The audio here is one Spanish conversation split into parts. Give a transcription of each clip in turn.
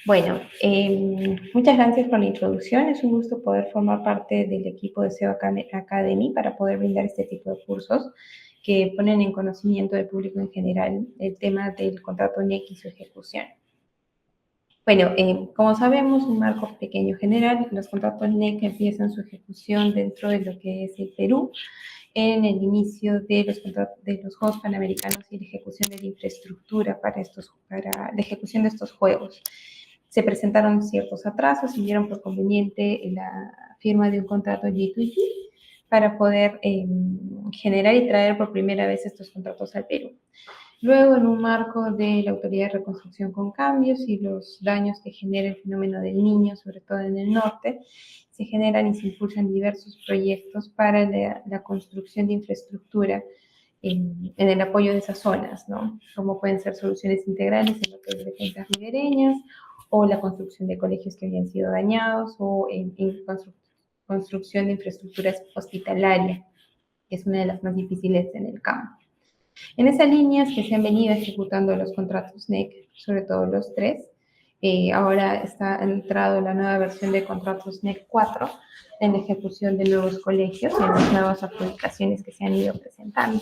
Bueno, muchas gracias por la introducción. Es un gusto poder formar parte del equipo de SEO Academy para poder brindar este tipo de cursos que ponen en conocimiento del público en general el tema del contrato NEC y su ejecución. Bueno, como sabemos, un marco pequeño general, los contratos NEC empiezan su ejecución dentro de lo que es el Perú en el inicio de los Juegos Panamericanos y la ejecución de la infraestructura para la ejecución de estos Juegos. Se presentaron ciertos atrasos y vieron por conveniente la firma de un contrato G2G para poder generar y traer por primera vez estos contratos al Perú. Luego, en un marco de la Autoridad de Reconstrucción con Cambios y los daños que genera el fenómeno del Niño, sobre todo en el norte, se generan y se impulsan diversos proyectos para la construcción de infraestructura en el apoyo de esas zonas, ¿no? Como pueden ser soluciones integrales en lo que es defensas ribereñas, o la construcción de colegios que habían sido dañados, o en construcción de infraestructuras hospitalarias, que es una de las más difíciles en el campo. En esa línea es que se han venido ejecutando los contratos NEC, sobre todo los tres. Ahora está entrado la nueva versión de contratos NEC 4 en la ejecución de nuevos colegios y en las nuevas adjudicaciones que se han ido presentando.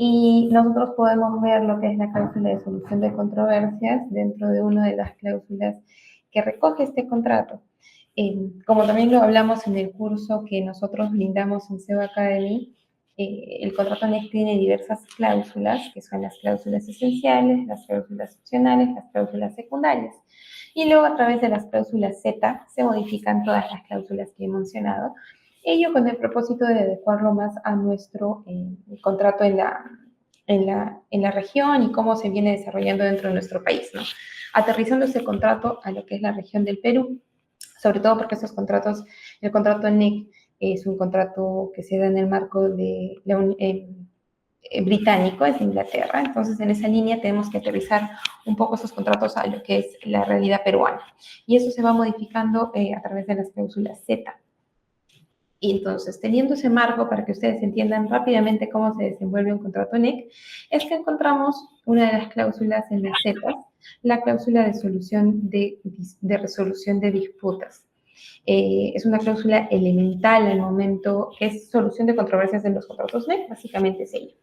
Y nosotros podemos ver lo que es la cláusula de solución de controversias dentro de una de las cláusulas que recoge este contrato. Como también lo hablamos en el curso que nosotros brindamos en SEO Academy, el contrato NEC tiene diversas cláusulas, que son las cláusulas esenciales, las cláusulas opcionales, las cláusulas secundarias. Y luego, a través de las cláusulas Z, se modifican todas las cláusulas que he mencionado, ello con el propósito de adecuarlo más a nuestro contrato en la región y cómo se viene desarrollando dentro de nuestro país, ¿no? Aterrizando ese contrato a lo que es la región del Perú, sobre todo porque estos contratos, el contrato NEC es un contrato que se da en el marco de británico, es de Inglaterra, entonces en esa línea tenemos que aterrizar un poco esos contratos a lo que es la realidad peruana. Y eso se va modificando a través de las cláusulas Z. Y entonces, teniendo ese marco para que ustedes entiendan rápidamente cómo se desenvuelve un contrato NEC, es que encontramos una de las cláusulas en las Z, la cláusula de resolución de disputas. Es una cláusula elemental al momento, que es solución de controversias de los contratos NEC, básicamente es ello.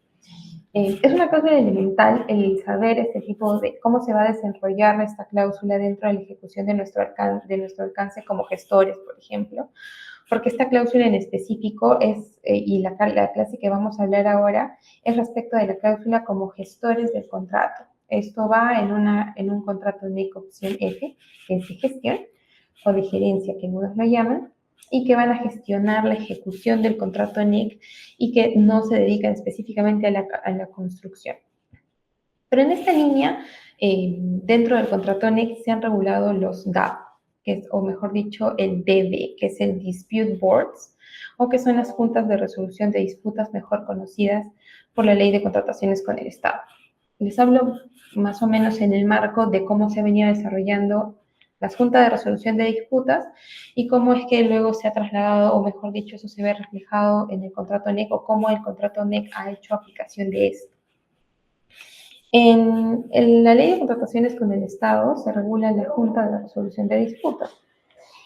Es una cláusula elemental el saber este tipo de cómo se va a desarrollar esta cláusula dentro de la ejecución de nuestro alcance como gestores, por ejemplo, porque esta cláusula en específico es, y la clase que vamos a hablar ahora, es respecto de la cláusula como gestores del contrato. Esto va en un contrato NEC opción F, que es de gestión, o de gerencia, que algunos lo llaman, y que van a gestionar la ejecución del contrato NEC y que no se dedican específicamente a la construcción. Pero en esta línea, dentro del contrato NEC se han regulado los DAB, que es, o mejor dicho, el DB, que es el Dispute Boards, o que son las juntas de resolución de disputas mejor conocidas por la Ley de Contrataciones con el Estado. Les hablo más o menos en el marco de cómo se ha venido desarrollando las juntas de resolución de disputas y cómo es que luego se ha trasladado, o mejor dicho, eso se ve reflejado en el contrato NEC, o cómo el contrato NEC ha hecho aplicación de esto. En la Ley de Contrataciones con el Estado se regula la Junta de Resolución de Disputas.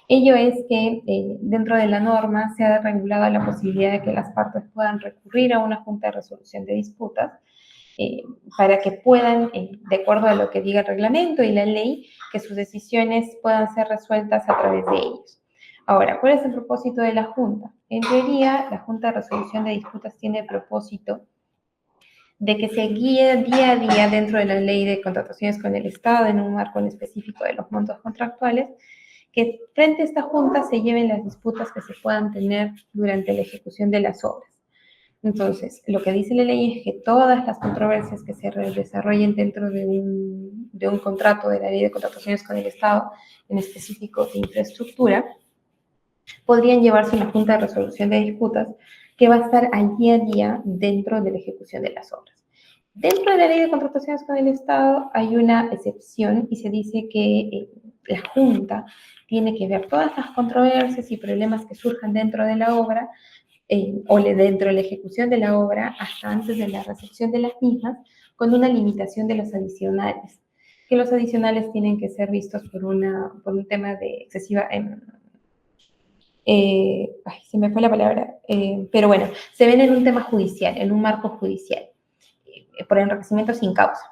Ello es que dentro de la norma se ha regulado la posibilidad de que las partes puedan recurrir a una Junta de Resolución de Disputas para que puedan, de acuerdo a lo que diga el reglamento y la ley, que sus decisiones puedan ser resueltas a través de ellos. Ahora, ¿cuál es el propósito de la Junta? En teoría, la Junta de Resolución de Disputas tiene el propósito de que se guíe día a día dentro de la ley de contrataciones con el Estado en un marco en específico de los montos contractuales, que frente a esta junta se lleven las disputas que se puedan tener durante la ejecución de las obras. Entonces, lo que dice la ley es que todas las controversias que se desarrollen dentro de un contrato de la ley de contrataciones con el Estado, en específico de infraestructura, podrían llevarse a una junta de resolución de disputas que va a estar al día a día dentro de la ejecución de las obras. Dentro de la ley de contrataciones con el Estado hay una excepción y se dice que la Junta tiene que ver todas las controversias y problemas que surjan dentro de la obra o dentro de la ejecución de la obra hasta antes de la recepción de las mismas, con una limitación de los adicionales. que los adicionales tienen que ser vistos por un tema de excesiva... se me fue la palabra, pero bueno, se ven en un tema judicial, en un marco judicial, por enriquecimiento sin causa.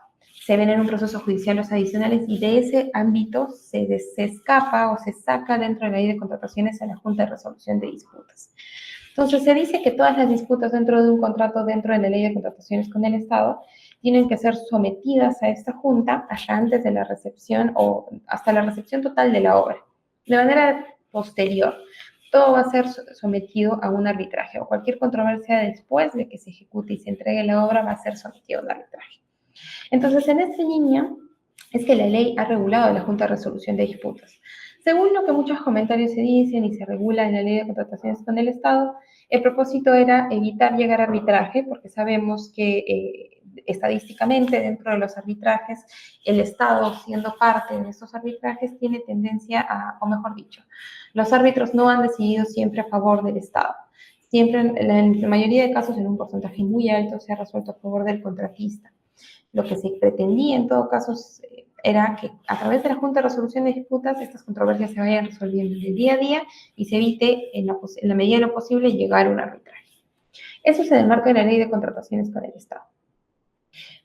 Se ven en un proceso judicial los adicionales y de ese ámbito se escapa o se saca dentro de la ley de contrataciones a la Junta de Resolución de Disputas. Entonces, se dice que todas las disputas dentro de un contrato, dentro de la ley de contrataciones con el Estado, tienen que ser sometidas a esta Junta hasta antes de la recepción o hasta la recepción total de la obra. De manera posterior, todo va a ser sometido a un arbitraje o cualquier controversia después de que se ejecute y se entregue la obra va a ser sometido a un arbitraje. Entonces, en esta línea es que la ley ha regulado la Junta de Resolución de Disputas. Según lo que muchos comentarios se dicen y se regula en la ley de contrataciones con el Estado, el propósito era evitar llegar a arbitraje, porque sabemos que estadísticamente dentro de los arbitrajes, el Estado, siendo parte de estos arbitrajes, tiene tendencia a, o mejor dicho, los árbitros no han decidido siempre a favor del Estado. Siempre, en la mayoría de casos, en un porcentaje muy alto, se ha resuelto a favor del contratista. Lo que se pretendía en todo caso era que a través de la Junta de Resolución de Disputas estas controversias se vayan resolviendo en el día a día y se evite en la medida de lo posible llegar a un arbitraje. Eso se demarca en la ley de contrataciones con el Estado.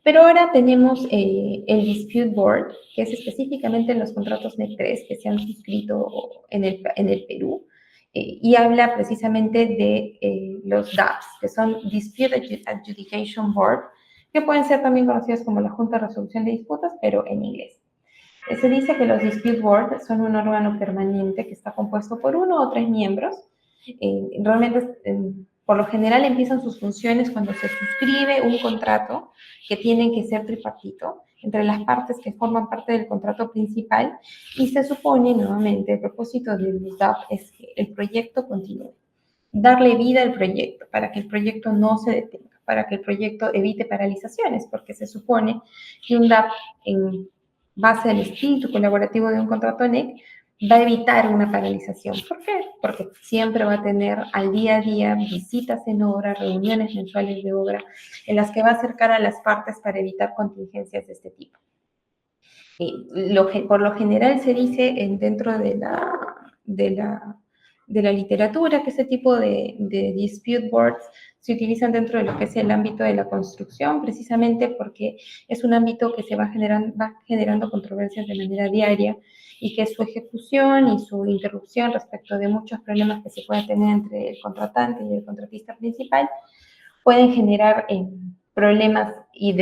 Pero ahora tenemos el Dispute Board, que es específicamente en los contratos NEC 3 que se han suscrito en el Perú, y habla precisamente de los DAPs, que son Dispute Adjudication Board, que pueden ser también conocidas como la Junta de Resolución de Disputas, pero en inglés. Se dice que los Dispute Board son un órgano permanente que está compuesto por 1 o 3 miembros. Realmente, por lo general, empiezan sus funciones cuando se suscribe un contrato que tienen que ser tripartito entre las partes que forman parte del contrato principal y se supone, nuevamente, el propósito del DAP es que el proyecto continúe. Darle vida al proyecto para que el proyecto no se detenga, para que el proyecto evite paralizaciones, porque se supone que un DAP en base al espíritu colaborativo de un contrato NEC va a evitar una paralización. ¿Por qué? Porque siempre va a tener al día a día visitas en obra, reuniones mensuales de obra, en las que va a acercar a las partes para evitar contingencias de este tipo. Por lo general se dice dentro de la literatura que ese tipo de dispute boards se utilizan dentro de lo que es el ámbito de la construcción, precisamente porque es un ámbito que va generando controversias de manera diaria y que su ejecución y su interrupción respecto de muchos problemas que se pueden tener entre el contratante y el contratista principal pueden generar problemas y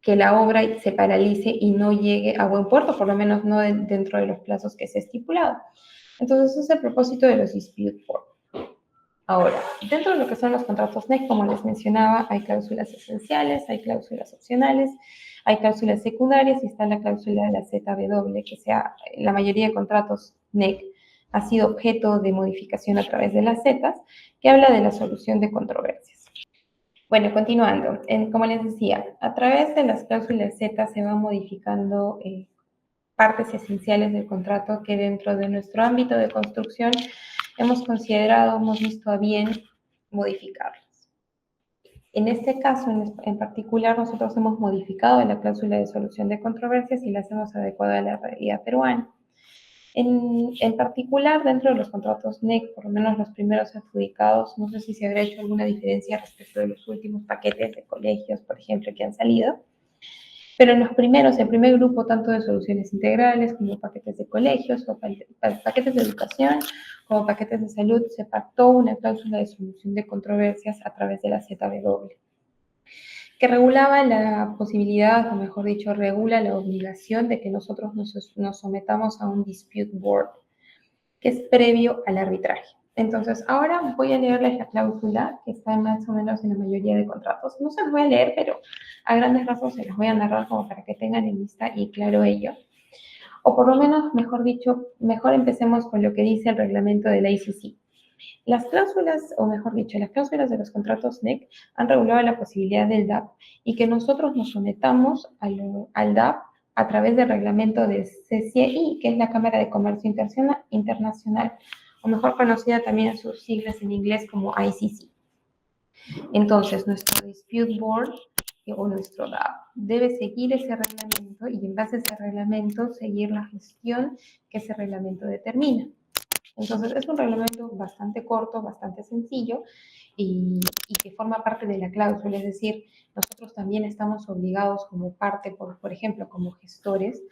que la obra se paralice y no llegue a buen puerto, por lo menos no dentro de los plazos que se ha estipulado. Entonces, ese es el propósito de los dispute board. Ahora, dentro de lo que son los contratos NEC, como les mencionaba, hay cláusulas esenciales, hay cláusulas opcionales, hay cláusulas secundarias y está la cláusula de la ZBW, que la mayoría de contratos NEC ha sido objeto de modificación a través de las Zetas, que habla de la solución de controversias. Bueno, continuando, como les decía, a través de las cláusulas Z se van modificando partes esenciales del contrato que dentro de nuestro ámbito de construcción hemos visto a bien modificarlas. En este caso, en particular, nosotros hemos modificado la cláusula de solución de controversias y las hemos adecuado a la realidad peruana. En particular, dentro de los contratos NEC, por lo menos los primeros adjudicados, no sé si se habrá hecho alguna diferencia respecto de los últimos paquetes de colegios, por ejemplo, que han salido, pero en los primeros, el primer grupo, tanto de soluciones integrales como paquetes de colegios o paquetes de educación como paquetes de salud, se pactó una cláusula de solución de controversias a través de la ZBW, que regulaba la posibilidad, o mejor dicho, regula la obligación de que nosotros nos sometamos a un dispute board, que es previo al arbitraje. Entonces, ahora voy a leerles la cláusula que está más o menos en la mayoría de contratos. No se los voy a leer, pero a grandes rasgos se los voy a narrar como para que tengan en vista y claro ello. O por lo menos, mejor dicho, mejor empecemos con lo que dice el reglamento de la ICC. Las cláusulas, o mejor dicho, las cláusulas de los contratos NEC han regulado la posibilidad del DAP y que nosotros nos sometamos al DAP a través del reglamento de CCI, que es la Cámara de Comercio Internacional, o mejor conocida también en sus siglas en inglés como ICC. Entonces, nuestro Dispute Board o nuestro DAP debe seguir ese reglamento y en base a ese reglamento seguir la gestión que ese reglamento determina. Entonces, es un reglamento bastante corto, bastante sencillo y que forma parte de la cláusula, es decir, nosotros también estamos obligados como parte, por ejemplo, como gestores,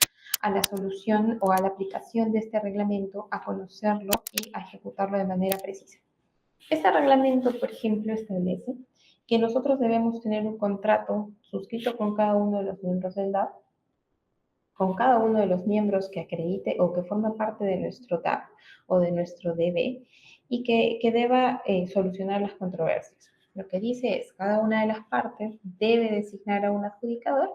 a la solución o a la aplicación de este reglamento, a conocerlo y a ejecutarlo de manera precisa. Este reglamento, por ejemplo, establece que nosotros debemos tener un contrato suscrito con cada uno de los miembros del DAP, con cada uno de los miembros que acredite o que forma parte de nuestro DAP o de nuestro DB y que deba solucionar las controversias. Lo que dice es, cada una de las partes debe designar a un adjudicador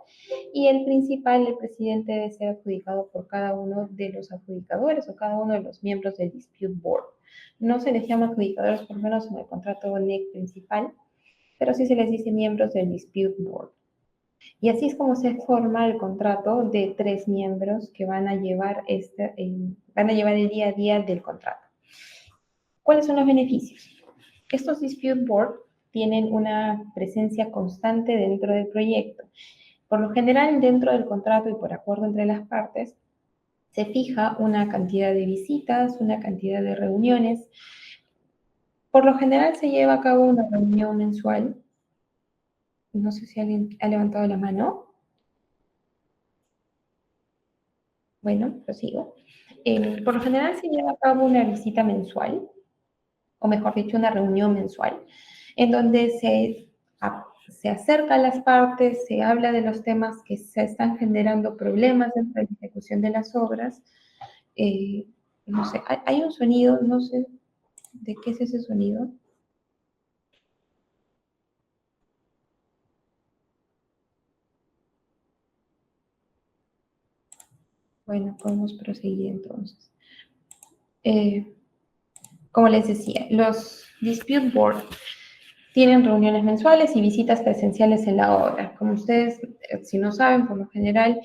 y el principal, el presidente, debe ser adjudicado por cada uno de los adjudicadores o cada uno de los miembros del Dispute Board. No se les llama adjudicadores, por lo menos en el contrato NEC principal, pero sí se les dice miembros del Dispute Board. Y así es como se forma el contrato de 3 miembros que van a llevar el día a día del contrato. ¿Cuáles son los beneficios? Estos Dispute Board tienen una presencia constante dentro del proyecto. Por lo general, dentro del contrato y por acuerdo entre las partes, se fija una cantidad de visitas, una cantidad de reuniones. Por lo general se lleva a cabo una reunión mensual. No sé si alguien ha levantado la mano. Bueno, prosigo. Por lo general se lleva a cabo una visita mensual, o mejor dicho, una reunión mensual, en donde se acerca a las partes, se habla de los temas que se están generando problemas dentro de la ejecución de las obras. No sé, hay un sonido, no sé de qué es ese sonido. Bueno, podemos proseguir entonces. Como les decía, los Dispute Board tienen reuniones mensuales y visitas presenciales en la obra. Como ustedes, si no saben, por lo general,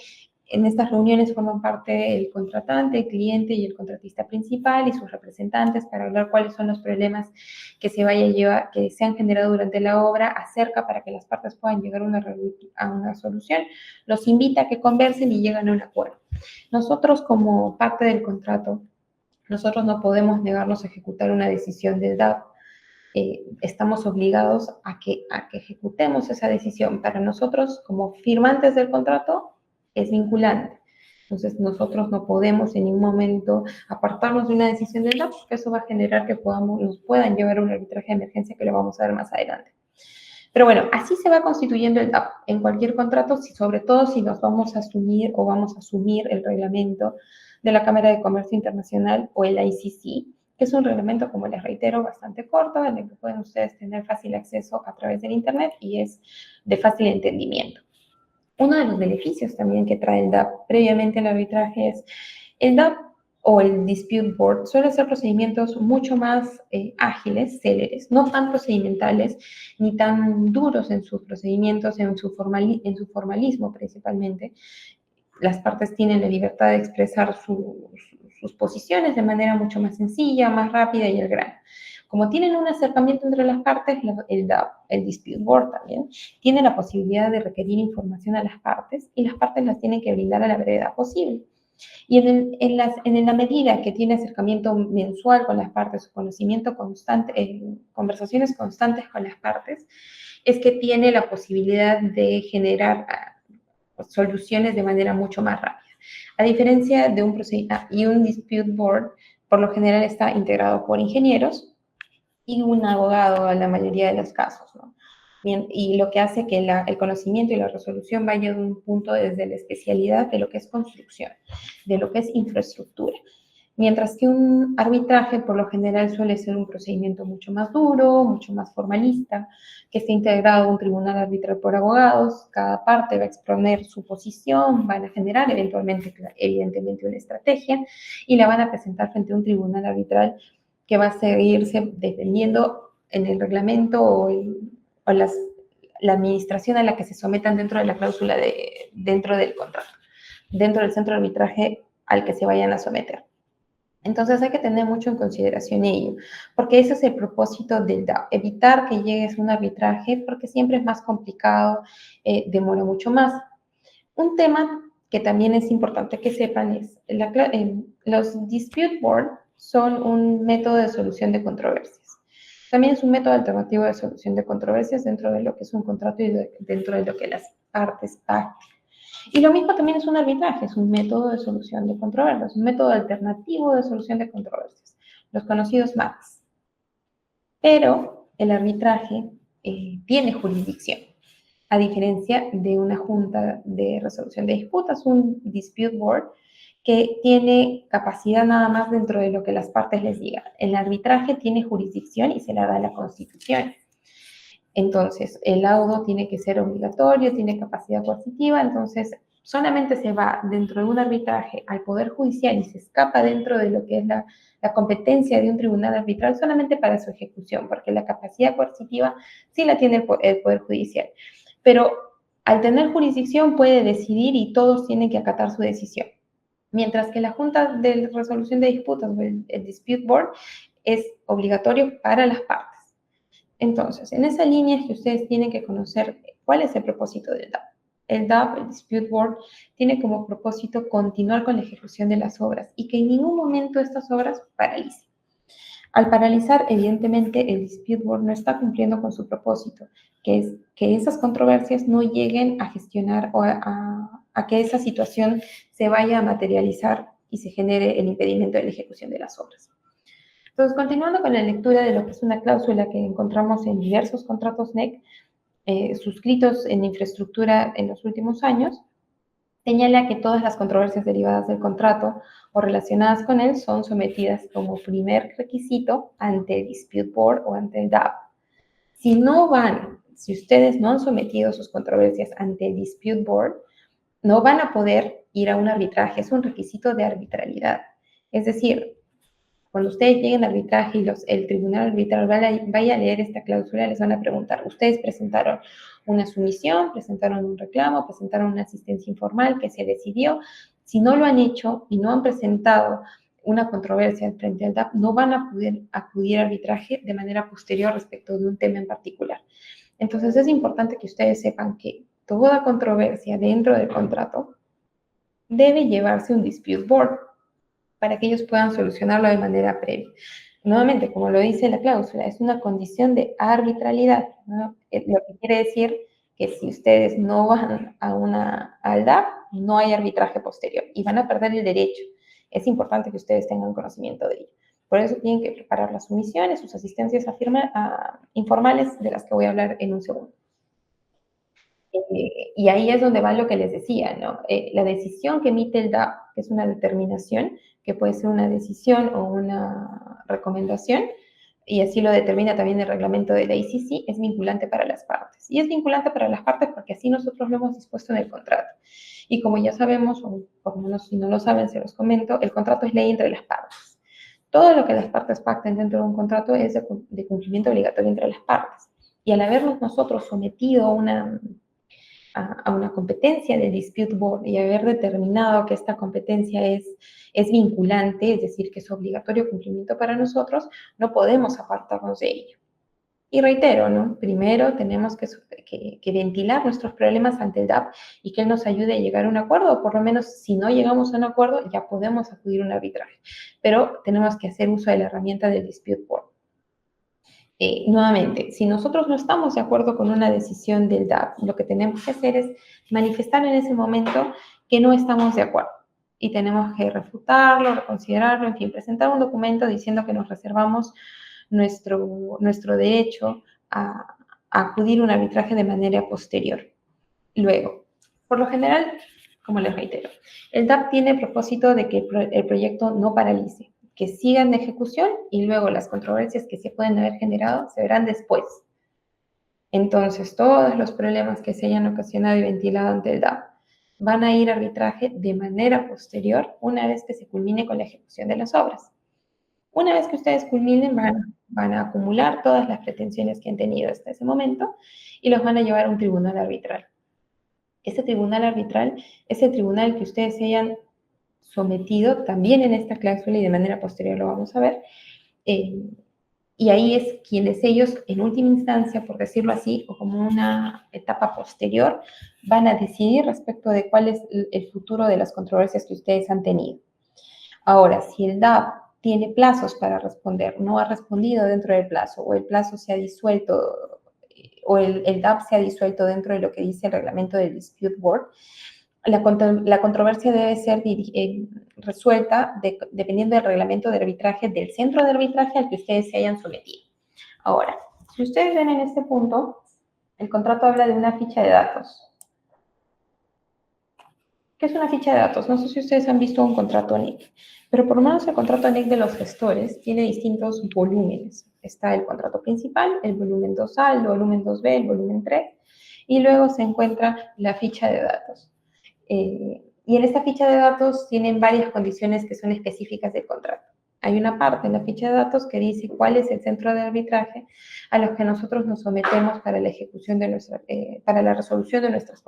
en estas reuniones forman parte el contratante, el cliente y el contratista principal y sus representantes para hablar cuáles son los problemas que se han generado durante la obra, acerca para que las partes puedan llegar a una solución, los invita a que conversen y lleguen a un acuerdo. Nosotros, como parte del contrato, nosotros no podemos negarnos a ejecutar una decisión del DAP. Estamos obligados a que ejecutemos esa decisión. Para nosotros, como firmantes del contrato, es vinculante. Entonces, nosotros no podemos en ningún momento apartarnos de una decisión del DAP, porque eso va a generar que nos puedan llevar a un arbitraje de emergencia que lo vamos a ver más adelante. Pero bueno, así se va constituyendo el DAP en cualquier contrato, sobre todo si nos vamos a asumir o vamos a asumir el reglamento de la Cámara de Comercio Internacional o el ICC, que es un reglamento, como les reitero, bastante corto, en el que pueden ustedes tener fácil acceso a través del Internet y es de fácil entendimiento. Uno de los beneficios también que trae el DAP previamente al arbitraje es el DAP o el Dispute Board suele hacer procedimientos mucho más ágiles, céleres, no tan procedimentales ni tan duros en sus procedimientos, en su formalismo principalmente. Las partes tienen la libertad de expresar sus posiciones de manera mucho más sencilla, más rápida y al grano. Como tienen un acercamiento entre las partes, el Dispute Board también tiene la posibilidad de requerir información a las partes y las partes las tienen que brindar a la brevedad posible. Y en la medida que tiene acercamiento mensual con las partes, conocimiento constante, conversaciones constantes con las partes, es que tiene la posibilidad de generar soluciones de manera mucho más rápida. A diferencia de un Dispute Board, por lo general está integrado por ingenieros y un abogado en la mayoría de los casos, ¿no? Bien, y lo que hace que el conocimiento y la resolución vaya de un punto desde la especialidad de lo que es construcción, de lo que es infraestructura. Mientras que un arbitraje por lo general suele ser un procedimiento mucho más duro, mucho más formalista, que está integrado a un tribunal arbitral por abogados, cada parte va a exponer su posición, van a generar evidentemente una estrategia y la van a presentar frente a un tribunal arbitral que va a seguirse defendiendo en el reglamento o la administración a la que se sometan dentro de la cláusula dentro del contrato, dentro del centro de arbitraje al que se vayan a someter. Entonces hay que tener mucho en consideración ello, porque ese es el propósito del DAO, evitar que llegues a un arbitraje, porque siempre es más complicado, demora mucho más. Un tema que también es importante que sepan es, los dispute board son un método de solución de controversias. También es un método alternativo de solución de controversias dentro de lo que es un contrato y dentro de lo que las partes pactan. Y lo mismo también es un arbitraje, es un método de solución de controversias, un método alternativo de solución de controversias, los conocidos MACs. Pero el arbitraje tiene jurisdicción, a diferencia de una junta de resolución de disputas, un dispute board, que tiene capacidad nada más dentro de lo que las partes les digan. El arbitraje tiene jurisdicción y se la da la Constitución. Entonces, el laudo tiene que ser obligatorio, tiene capacidad coercitiva, entonces solamente se va dentro de un arbitraje al Poder Judicial y se escapa dentro de lo que es la competencia de un tribunal arbitral solamente para su ejecución, porque la capacidad coercitiva sí la tiene el Poder Judicial. Pero al tener jurisdicción puede decidir y todos tienen que acatar su decisión. Mientras que la Junta de Resolución de Disputas, o el Dispute Board, es obligatorio para las partes. Entonces, en esa línea es que ustedes tienen que conocer cuál es el propósito del DAP. El DAP, el Dispute Board, tiene como propósito continuar con la ejecución de las obras y que en ningún momento estas obras paralicen. Al paralizar, evidentemente, el Dispute Board no está cumpliendo con su propósito, que es que esas controversias no lleguen a gestionar o a que esa situación se vaya a materializar y se genere el impedimento de la ejecución de las obras. Entonces, continuando con la lectura de lo que es una cláusula que encontramos en diversos contratos NEC suscritos en infraestructura en los últimos años, señala que todas las controversias derivadas del contrato o relacionadas con él son sometidas como primer requisito ante el Dispute Board o ante el DAB. Si ustedes no han sometido sus controversias ante el Dispute Board, no van a poder ir a un arbitraje, es un requisito de arbitrariedad. Es decir, cuando ustedes lleguen al arbitraje y el tribunal arbitral vaya a leer esta cláusula, les van a preguntar, ¿ustedes presentaron una sumisión, presentaron un reclamo, presentaron una asistencia informal que se decidió? Si no lo han hecho y no han presentado una controversia frente al DAP, no van a poder acudir a arbitraje de manera posterior respecto de un tema en particular. Entonces es importante que ustedes sepan que toda controversia dentro del contrato debe llevarse un dispute board para que ellos puedan solucionarlo de manera previa. Nuevamente, como lo dice la cláusula, es una condición de arbitrariedad, ¿no? Lo que quiere decir que si ustedes no van al DAP, no hay arbitraje posterior y van a perder el derecho. Es importante que ustedes tengan conocimiento de ello. Por eso tienen que preparar las sumisiones, sus asistencias informales, de las que voy a hablar en un segundo. Y ahí es donde va lo que les decía, ¿no? La decisión que emite el DAP, que es una determinación, que puede ser una decisión o una recomendación, y así lo determina también el reglamento de la ICC, es vinculante para las partes. Y es vinculante para las partes porque así nosotros lo hemos dispuesto en el contrato. Y como ya sabemos, o por lo menos si no lo saben, se los comento, el contrato es ley entre las partes. Todo lo que las partes pacten dentro de un contrato es de cumplimiento obligatorio entre las partes. Y al habernos nosotros sometido a una competencia del Dispute Board y haber determinado que esta competencia es vinculante, es decir, que es obligatorio cumplimiento para nosotros, no podemos apartarnos de ello. Y reitero, ¿no? Primero tenemos que ventilar nuestros problemas ante el DAP y que él nos ayude a llegar a un acuerdo, o por lo menos si no llegamos a un acuerdo, ya podemos acudir a un arbitraje. Pero tenemos que hacer uso de la herramienta del Dispute Board. Nuevamente, si nosotros no estamos de acuerdo con una decisión del DAP, lo que tenemos que hacer es manifestar en ese momento que no estamos de acuerdo. Y tenemos que refutarlo, reconsiderarlo, en fin, presentar un documento diciendo que nos reservamos nuestro derecho a acudir a un arbitraje de manera posterior. Luego, por lo general, como les reitero, el DAP tiene el propósito de que el proyecto no paralice, que sigan de ejecución y luego las controversias que se pueden haber generado se verán después. Entonces, todos los problemas que se hayan ocasionado y ventilado ante el DAP van a ir a arbitraje de manera posterior una vez que se culmine con la ejecución de las obras. Una vez que ustedes culminen, van a acumular todas las pretensiones que han tenido hasta ese momento y los van a llevar a un tribunal arbitral. Este tribunal arbitral es el tribunal que ustedes hayan sometido también en esta cláusula y de manera posterior lo vamos a ver. Y ahí es quienes ellos, en última instancia, por decirlo así, o como una etapa posterior, van a decidir respecto de cuál es el futuro de las controversias que ustedes han tenido. Ahora, si el DAP tiene plazos para responder, no ha respondido dentro del plazo, o el plazo se ha disuelto, o el DAP se ha disuelto dentro de lo que dice el reglamento del Dispute Board, la controversia debe ser resuelta dependiendo del reglamento de arbitraje del centro de arbitraje al que ustedes se hayan sometido. Ahora, si ustedes ven en este punto, el contrato habla de una ficha de datos. ¿Qué es una ficha de datos? No sé si ustedes han visto un contrato NIC, pero por lo menos el contrato NIC de los gestores tiene distintos volúmenes. Está el contrato principal, el volumen 2A, el volumen 2B, el volumen 3, y luego se encuentra la ficha de datos. Y en esta ficha de datos tienen varias condiciones que son específicas del contrato. Hay una parte en la ficha de datos que dice cuál es el centro de arbitraje a los que nosotros nos sometemos para la ejecución de para la resolución de nuestras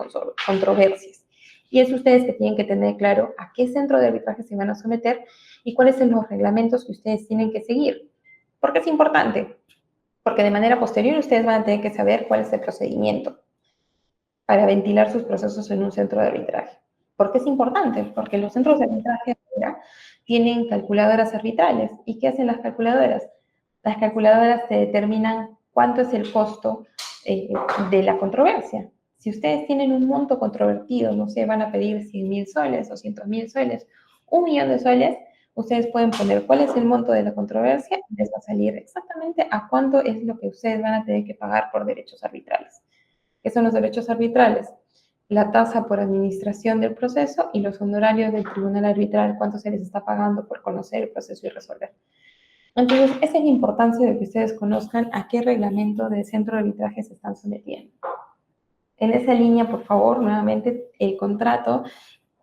controversias. Y es ustedes que tienen que tener claro a qué centro de arbitraje se van a someter y cuáles son los reglamentos que ustedes tienen que seguir. ¿Por qué es importante? Porque de manera posterior ustedes van a tener que saber cuál es el procedimiento para ventilar sus procesos en un centro de arbitraje. ¿Por qué es importante? Porque los centros de arbitraje ahora tienen calculadoras arbitrales. ¿Y qué hacen las calculadoras? Las calculadoras te determinan cuánto es el costo de la controversia. Si ustedes tienen un monto controvertido, no sé, van a pedir 100.000 soles, 200.000 soles, 1.000.000 de soles, ustedes pueden poner cuál es el monto de la controversia y les va a salir exactamente a cuánto es lo que ustedes van a tener que pagar por derechos arbitrales. ¿Qué son los derechos arbitrales? La tasa por administración del proceso y los honorarios del tribunal arbitral, cuánto se les está pagando por conocer el proceso y resolver. Entonces, esa es la importancia de que ustedes conozcan a qué reglamento de centro de arbitraje se están sometiendo. En esa línea, por favor, nuevamente, el contrato,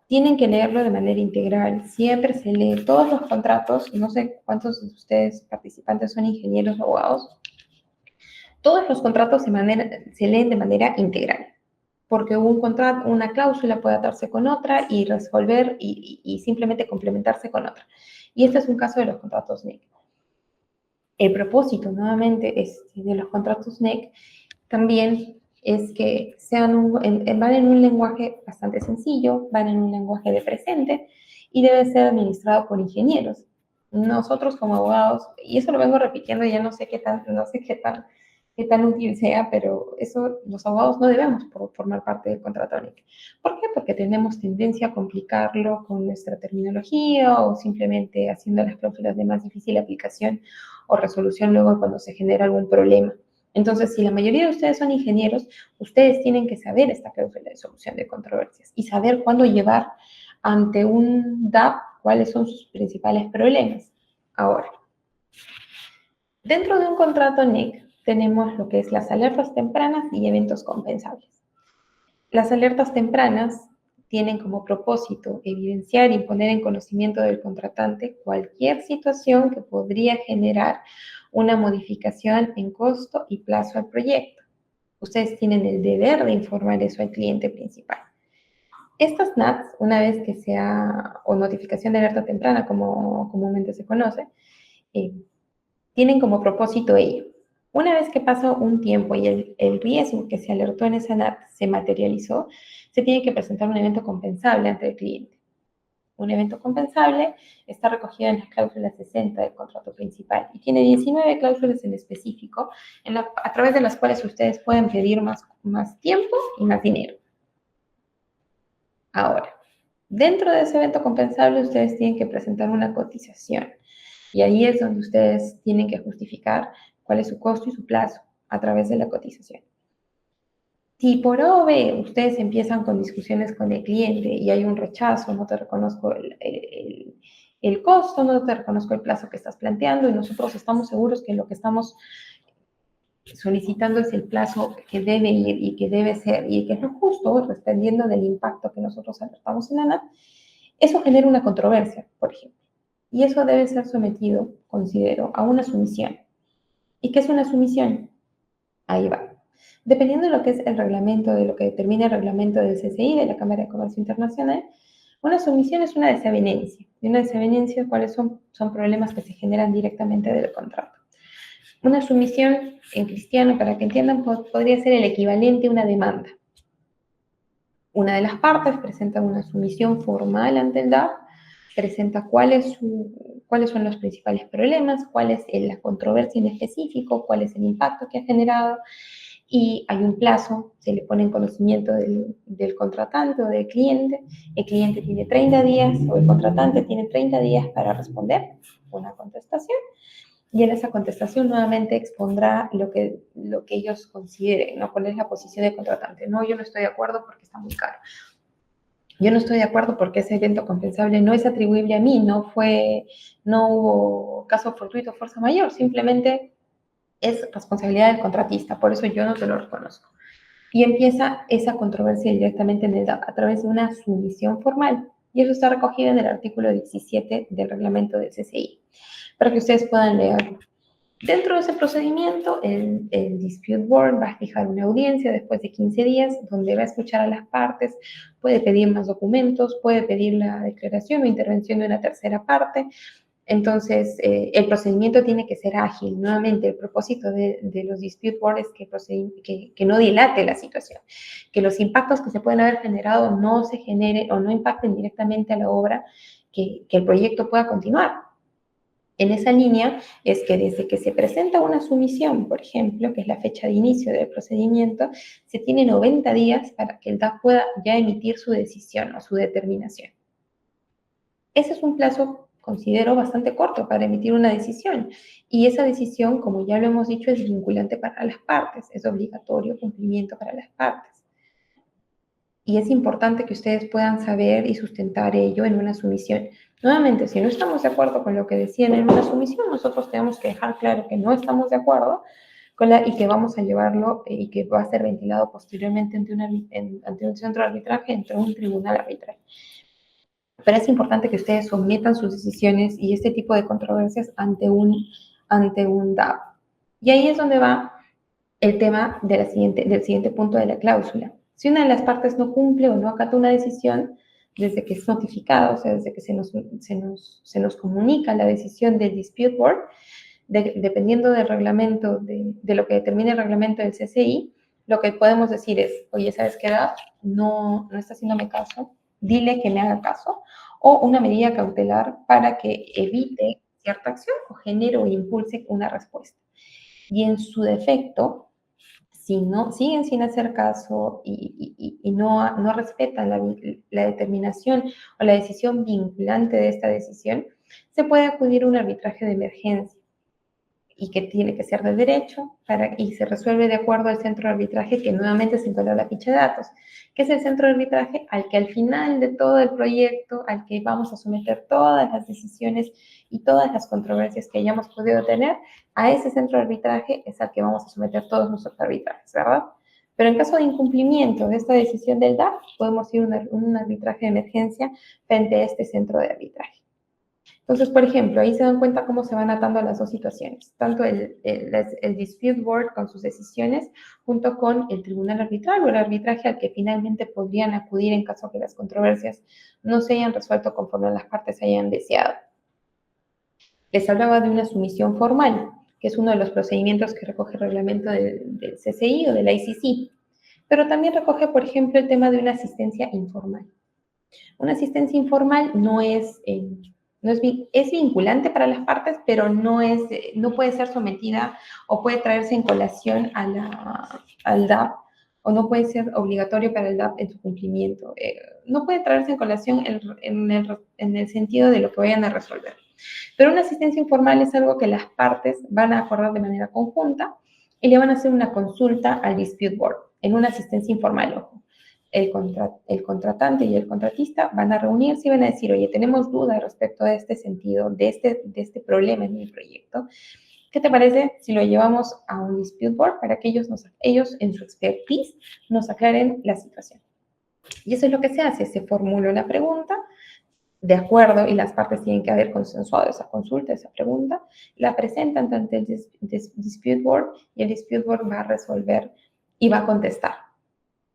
tienen que leerlo de manera integral. Siempre se lee todos los contratos, no sé cuántos de ustedes participantes son ingenieros o abogados, todos los contratos se leen de manera integral, porque un contrato, una cláusula puede atarse con otra y resolver y simplemente complementarse con otra. Y este es un caso de los contratos NEC. El propósito, nuevamente, de los contratos NEC también es que van en un lenguaje bastante sencillo, van en un lenguaje de presente y debe ser administrado por ingenieros. Nosotros como abogados, y eso lo vengo repitiendo, ya no sé qué tan útil sea, pero eso los abogados no debemos formar parte del contrato NIC. ¿Por qué? Porque tenemos tendencia a complicarlo con nuestra terminología o simplemente haciendo las cláusulas de más difícil aplicación o resolución luego cuando se genera algún problema. Entonces, si la mayoría de ustedes son ingenieros, ustedes tienen que saber esta cláusula de solución de controversias y saber cuándo llevar ante un DAP cuáles son sus principales problemas. Ahora, dentro de un contrato NIC tenemos lo que es las alertas tempranas y eventos compensables. Las alertas tempranas tienen como propósito evidenciar y poner en conocimiento del contratante cualquier situación que podría generar una modificación en costo y plazo al proyecto. Ustedes tienen el deber de informar eso al cliente principal. Estas NATs, una vez que sea, o notificación de alerta temprana, como comúnmente se conoce, tienen como propósito ello. Una vez que pasó un tiempo y el riesgo que se alertó en esa NAT se materializó, se tiene que presentar un evento compensable ante el cliente. Un evento compensable está recogido en las cláusulas 60 del contrato principal y tiene 19 cláusulas en específico a través de las cuales ustedes pueden pedir más tiempo y más dinero. Ahora, dentro de ese evento compensable ustedes tienen que presentar una cotización y ahí es donde ustedes tienen que justificar cuál es su costo y su plazo a través de la cotización. Si por A o B ustedes empiezan con discusiones con el cliente y hay un rechazo, no te reconozco el costo, no te reconozco el plazo que estás planteando y nosotros estamos seguros que lo que estamos solicitando es el plazo que debe ir y que debe ser y que es lo justo, dependiendo del impacto que nosotros alertamos en la NAT, eso genera una controversia, por ejemplo. Y eso debe ser sometido, considero, a una sumisión. ¿Y qué es una sumisión? Ahí va. Dependiendo de lo que es el reglamento, de lo que determina el reglamento del CCI, de la Cámara de Comercio Internacional, Una sumisión es una desavenencia. Y una desavenencia, ¿cuáles son? Son problemas que se generan directamente del contrato. Una sumisión, en cristiano, para que entiendan, podría ser el equivalente a una demanda. Una de las partes presenta una sumisión formal ante el DAF, presenta cuáles son los principales problemas, cuál es la controversia en específico, cuál es el impacto que ha generado, y hay un plazo, se le pone en conocimiento del contratante o del cliente. El cliente tiene 30 días o el contratante tiene 30 días para responder una contestación, y en esa contestación nuevamente expondrá lo que ellos consideren, ¿no? Cuál es la posición del contratante. No, yo no estoy de acuerdo porque está muy caro. Yo no estoy de acuerdo porque ese evento compensable no es atribuible a mí, no hubo caso fortuito, fuerza mayor, simplemente es responsabilidad del contratista, por eso yo no te lo reconozco. Y empieza esa controversia directamente en el DAP a través de una sumisión formal. Y eso está recogido en el artículo 17 del reglamento del CCI, para que ustedes puedan leerlo. Dentro de ese procedimiento, el Dispute Board va a fijar una audiencia después de 15 días, donde va a escuchar a las partes, puede pedir más documentos, puede pedir la declaración o intervención de una tercera parte. Entonces, el procedimiento tiene que ser ágil. Nuevamente, el propósito de los Dispute Board es que no dilate la situación, que los impactos que se pueden haber generado no se generen o no impacten directamente a la obra, que el proyecto pueda continuar. En esa línea es que desde que se presenta una sumisión, por ejemplo, que es la fecha de inicio del procedimiento, se tiene 90 días para que el DAF pueda ya emitir su decisión o su determinación. Ese es un plazo, considero, bastante corto para emitir una decisión. Y esa decisión, como ya lo hemos dicho, es vinculante para las partes, es obligatorio cumplimiento para las partes. Y es importante que ustedes puedan saber y sustentar ello en una sumisión. Nuevamente, si no estamos de acuerdo con lo que decían en una sumisión, nosotros tenemos que dejar claro que no estamos de acuerdo y que vamos a llevarlo y que va a ser ventilado posteriormente ante un centro de arbitraje, ante un tribunal arbitral. Pero es importante que ustedes sometan sus decisiones y este tipo de controversias ante un DAB. Y ahí es donde va el tema del siguiente punto de la cláusula. Si una de las partes no cumple o no acata una decisión, desde que es notificado, o sea, desde que se nos comunica la decisión del Dispute Board, dependiendo del reglamento, de lo que determine el reglamento del CCI, lo que podemos decir es, oye, ¿sabes qué? No está haciéndome caso, dile que me haga caso, o una medida cautelar para que evite cierta acción o genere o impulse una respuesta. Y en su defecto, si no siguen sin hacer caso y no respetan la determinación o la decisión vinculante de esta decisión, se puede acudir a un arbitraje de emergencia y que tiene que ser de derecho y se resuelve de acuerdo al centro de arbitraje, que nuevamente se encuentra la ficha de datos, que es el centro de arbitraje al que al final de todo el proyecto, al que vamos a someter todas las decisiones y todas las controversias que hayamos podido tener, a ese centro de arbitraje es al que vamos a someter todos nuestros arbitrajes, ¿verdad? Pero en caso de incumplimiento de esta decisión del DAF, podemos ir a un arbitraje de emergencia frente a este centro de arbitraje. Entonces, por ejemplo, ahí se dan cuenta cómo se van atando las dos situaciones, tanto el Dispute Board con sus decisiones, junto con el tribunal arbitral o el arbitraje al que finalmente podrían acudir en caso que las controversias no se hayan resuelto conforme las partes hayan deseado. Les hablaba de una sumisión formal, que es uno de los procedimientos que recoge el reglamento del CCI o del ICC, pero también recoge, por ejemplo, el tema de una asistencia informal. Una asistencia informal es vinculante para las partes, pero no puede ser sometida o puede traerse en colación al DAP, o no puede ser obligatorio para el DAP en su cumplimiento. No puede traerse en colación en el sentido de lo que vayan a resolver. Pero una asistencia informal es algo que las partes van a acordar de manera conjunta y le van a hacer una consulta al Dispute Board en una asistencia informal, ojo. El contratante y el contratista van a reunirse y van a decir, oye, tenemos dudas respecto a este sentido, de este problema en mi proyecto. ¿Qué te parece si lo llevamos a un Dispute Board para que ellos en su expertise nos aclaren la situación? Y eso es lo que se hace, se formula una pregunta, de acuerdo, y las partes tienen que haber consensuado esa consulta, esa pregunta, la presentan ante el Dispute Board y el Dispute Board va a resolver y va a contestar.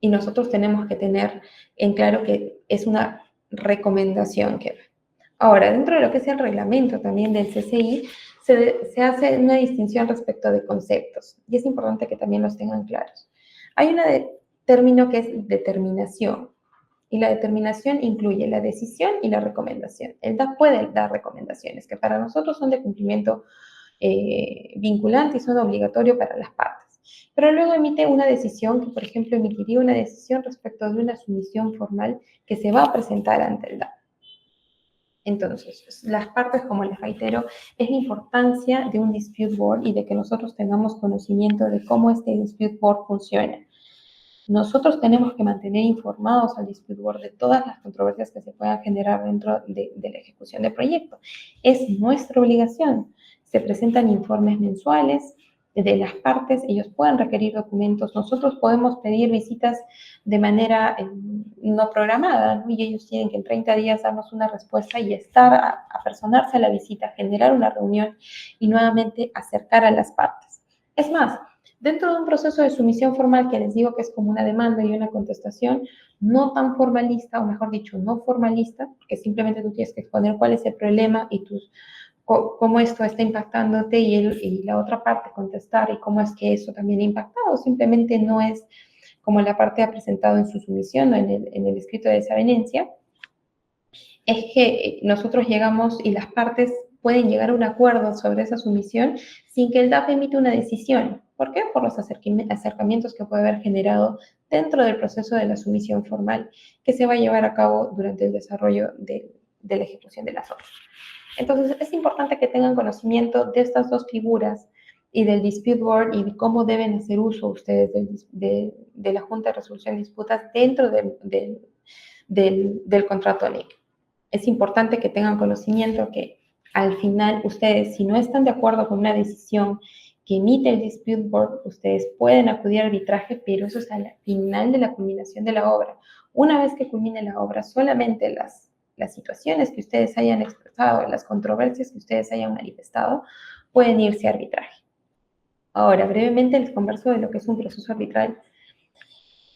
Y nosotros tenemos que tener en claro que es una recomendación que va. Ahora, dentro de lo que es el reglamento también del CCI, se hace una distinción respecto de conceptos, y es importante que también los tengan claros. Hay un término que es determinación, y la determinación incluye la decisión y la recomendación. El DAF puede dar recomendaciones que para nosotros son de cumplimiento vinculante y son obligatorios para las partes. Pero luego emite una decisión que, por ejemplo, emitiría una decisión respecto de una sumisión formal que se va a presentar ante el DAF. Entonces, las partes, como les reitero, es la importancia de un dispute board y de que nosotros tengamos conocimiento de cómo este dispute board funciona. Nosotros tenemos que mantener informados al dispute board de todas las controversias que se puedan generar dentro de la ejecución del proyecto. Es nuestra obligación. Se presentan informes mensuales de las partes, ellos pueden requerir documentos, nosotros podemos pedir visitas de manera no programada, ¿no? Y ellos tienen que en 30 días darnos una respuesta y apersonarse a la visita, generar una reunión y nuevamente acercar a las partes. Es más, dentro de un proceso de sumisión formal, que les digo que es como una demanda y una contestación, no tan formalista, o mejor dicho, no formalista, porque simplemente tú tienes que exponer cuál es el problema y cómo esto está impactándote y la otra parte contestar y cómo es que eso también ha impactado. Simplemente no es como la parte ha presentado en su sumisión o en el escrito de desavenencia. Es que nosotros llegamos y las partes pueden llegar a un acuerdo sobre esa sumisión sin que el DAF emita una decisión. ¿Por qué? Por los acercamientos que puede haber generado dentro del proceso de la sumisión formal que se va a llevar a cabo durante el desarrollo de la ejecución de las obras. Entonces, es importante que tengan conocimiento de estas dos figuras y del dispute board y de cómo deben hacer uso ustedes de la Junta de Resolución de Disputas dentro del contrato NIC. Es importante que tengan conocimiento que al final ustedes, si no están de acuerdo con una decisión que emite el dispute board, ustedes pueden acudir a arbitraje, pero eso es al final de la culminación de la obra. Una vez que culmine la obra, solamente las situaciones que ustedes hayan expresado, las controversias que ustedes hayan manifestado, pueden irse a arbitraje. Ahora, brevemente les converso de lo que es un proceso arbitral.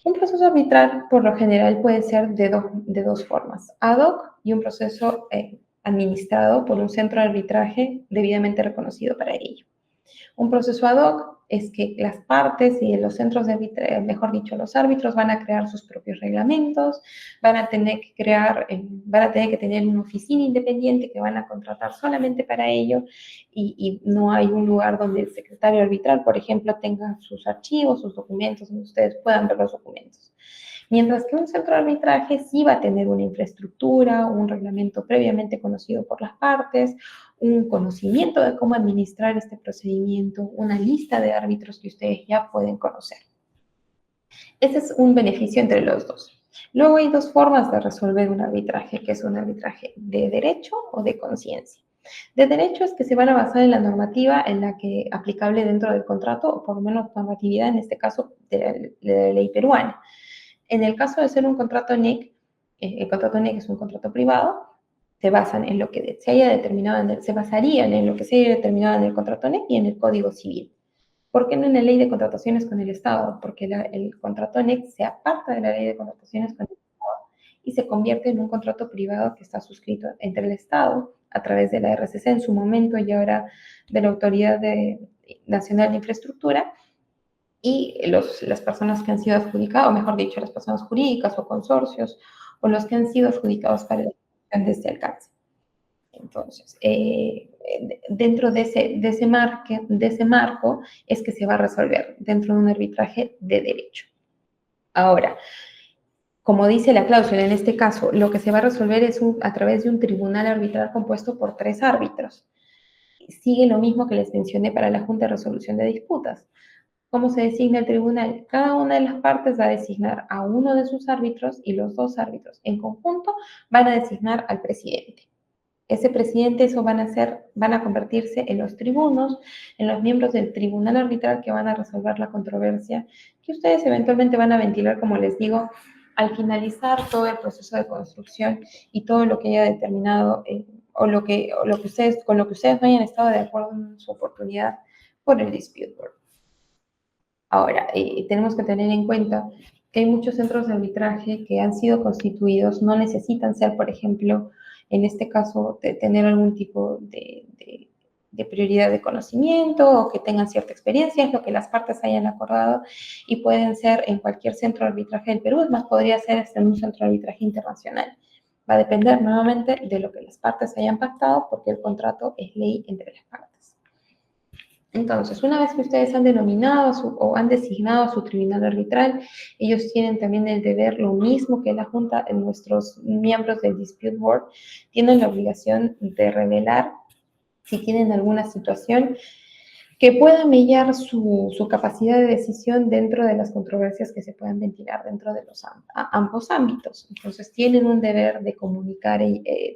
Un proceso arbitral, por lo general, puede ser de dos formas: ad hoc y un proceso administrado por un centro de arbitraje debidamente reconocido para ello. Un proceso ad hoc es que las partes y los centros de arbitraje, mejor dicho, los árbitros van a crear sus propios reglamentos, van a tener que tener una oficina independiente que van a contratar solamente para ello y no hay un lugar donde el secretario arbitral, por ejemplo, tenga sus archivos, sus documentos, donde ustedes puedan ver los documentos. Mientras que un centro de arbitraje sí va a tener una infraestructura, un reglamento previamente conocido por las partes, un conocimiento de cómo administrar este procedimiento, una lista de árbitros que ustedes ya pueden conocer. Ese es un beneficio entre los dos. Luego hay dos formas de resolver un arbitraje, que es un arbitraje de derecho o de conciencia. De derecho es que se van a basar en la normativa en la que aplicable dentro del contrato, o por lo menos normatividad, en este caso, de la ley peruana. En el caso de ser un contrato NIC, el contrato NIC es un contrato privado, se basan en lo que se haya determinado, se basarían en lo que se haya determinado en el contrato NIC y en el Código Civil. ¿Por qué no en la ley de contrataciones con el Estado? Porque el contrato NIC se aparta de la ley de contrataciones con el Estado y se convierte en un contrato privado que está suscrito entre el Estado a través de la RCC en su momento y ahora de la Autoridad Nacional de Infraestructura y las personas que han sido adjudicadas, o mejor dicho, las personas jurídicas o consorcios, o los que han sido adjudicados para la ejecución de este alcance. Entonces, dentro de ese marco es que se va a resolver dentro de un arbitraje de derecho. Ahora, como dice la cláusula, en este caso, lo que se va a resolver es a través de un tribunal arbitral compuesto por 3 árbitros. Sigue lo mismo que les mencioné para la Junta de Resolución de Disputas. ¿Cómo se designa el tribunal? Cada una de las partes va a designar a uno de sus árbitros y los 2 árbitros en conjunto van a designar al presidente. Ese presidente, eso van a convertirse en los tribunos, en los miembros del tribunal arbitral que van a resolver la controversia que ustedes eventualmente van a ventilar, como les digo, al finalizar todo el proceso de construcción y todo lo que haya determinado con lo que ustedes no hayan estado de acuerdo en su oportunidad por el dispute board. Ahora, tenemos que tener en cuenta Hay muchos centros de arbitraje que han sido constituidos, no necesitan ser, por ejemplo, en este caso, de tener algún tipo de prioridad de conocimiento o que tengan cierta experiencia, es lo que las partes hayan acordado y pueden ser en cualquier centro de arbitraje del Perú, es más, podría ser hasta en un centro de arbitraje internacional. Va a depender nuevamente de lo que las partes hayan pactado porque el contrato es ley entre las partes. Entonces, una vez que ustedes han denominado o han designado a su tribunal arbitral, ellos tienen también el deber, lo mismo que la Junta, nuestros miembros del Dispute Board, tienen la obligación de revelar si tienen alguna situación que pueda mellar su capacidad de decisión dentro de las controversias que se puedan ventilar dentro de los ambos ámbitos. Entonces, tienen un deber de comunicar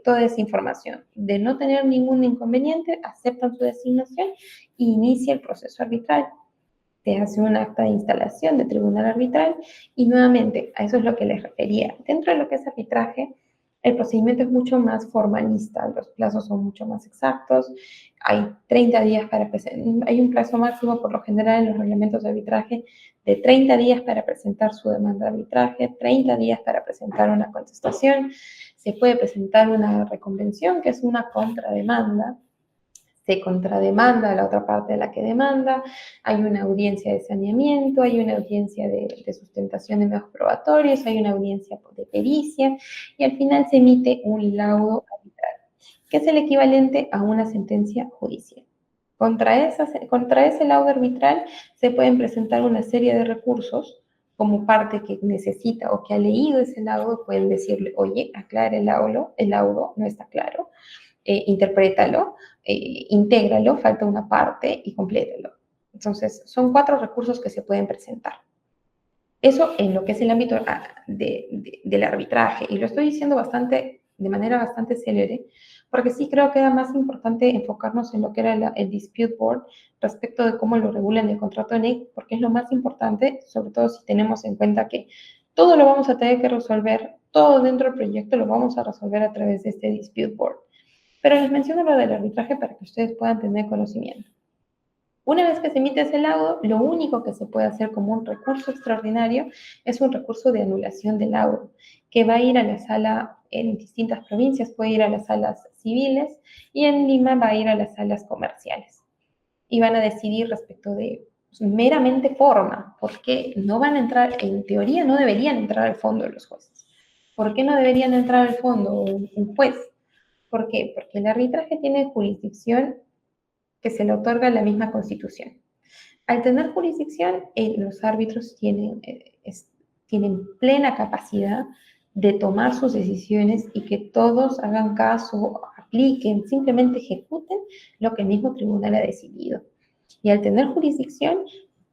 toda esa información. De no tener ningún inconveniente, aceptan su designación e inicia el proceso arbitral. Se hace un acta de instalación de tribunal arbitral y nuevamente, a eso es lo que les refería. Dentro de lo que es arbitraje, el procedimiento es mucho más formalista, los plazos son mucho más exactos, hay 30 días para presentar, hay un plazo máximo por lo general en los reglamentos de arbitraje de 30 días para presentar su demanda de arbitraje, 30 días para presentar una contestación, se puede presentar una reconvención que es una contrademanda, se contrademanda a la otra parte de la que demanda, hay una audiencia de saneamiento, hay una audiencia de sustentación de medios probatorios, hay una audiencia de pericia y al final se emite un laudo arbitral, que es el equivalente a una sentencia judicial. Contra ese laudo arbitral se pueden presentar una serie de recursos como parte que necesita o que ha leído ese laudo, pueden decirle, oye, aclara el laudo no está claro, interprétalo, intégralo, falta una parte y complétalo. Entonces, son 4 recursos que se pueden presentar. Eso en lo que es el ámbito del arbitraje, y lo estoy diciendo de manera bastante célere, porque sí creo que era más importante enfocarnos en lo que era el Dispute Board respecto de cómo lo regula en el contrato de NEC, porque es lo más importante, sobre todo si tenemos en cuenta que todo lo vamos a tener que resolver, todo dentro del proyecto lo vamos a resolver a través de este Dispute Board. Pero les menciono lo del arbitraje para que ustedes puedan tener conocimiento. Una vez que se emite ese laudo, lo único que se puede hacer como un recurso extraordinario es un recurso de anulación del laudo, que va a ir a la sala en distintas provincias, puede ir a las salas civiles y en Lima va a ir a las salas comerciales. Y van a decidir respecto de meramente forma, porque no van a entrar, en teoría no deberían entrar al fondo de los jueces. ¿Por qué no deberían entrar al fondo un juez? ¿Por qué? Porque el arbitraje tiene jurisdicción que se le otorga la misma Constitución. Al tener jurisdicción, los árbitros tienen plena capacidad de tomar sus decisiones y que todos hagan caso, apliquen, simplemente ejecuten lo que el mismo tribunal ha decidido. Y al tener jurisdicción,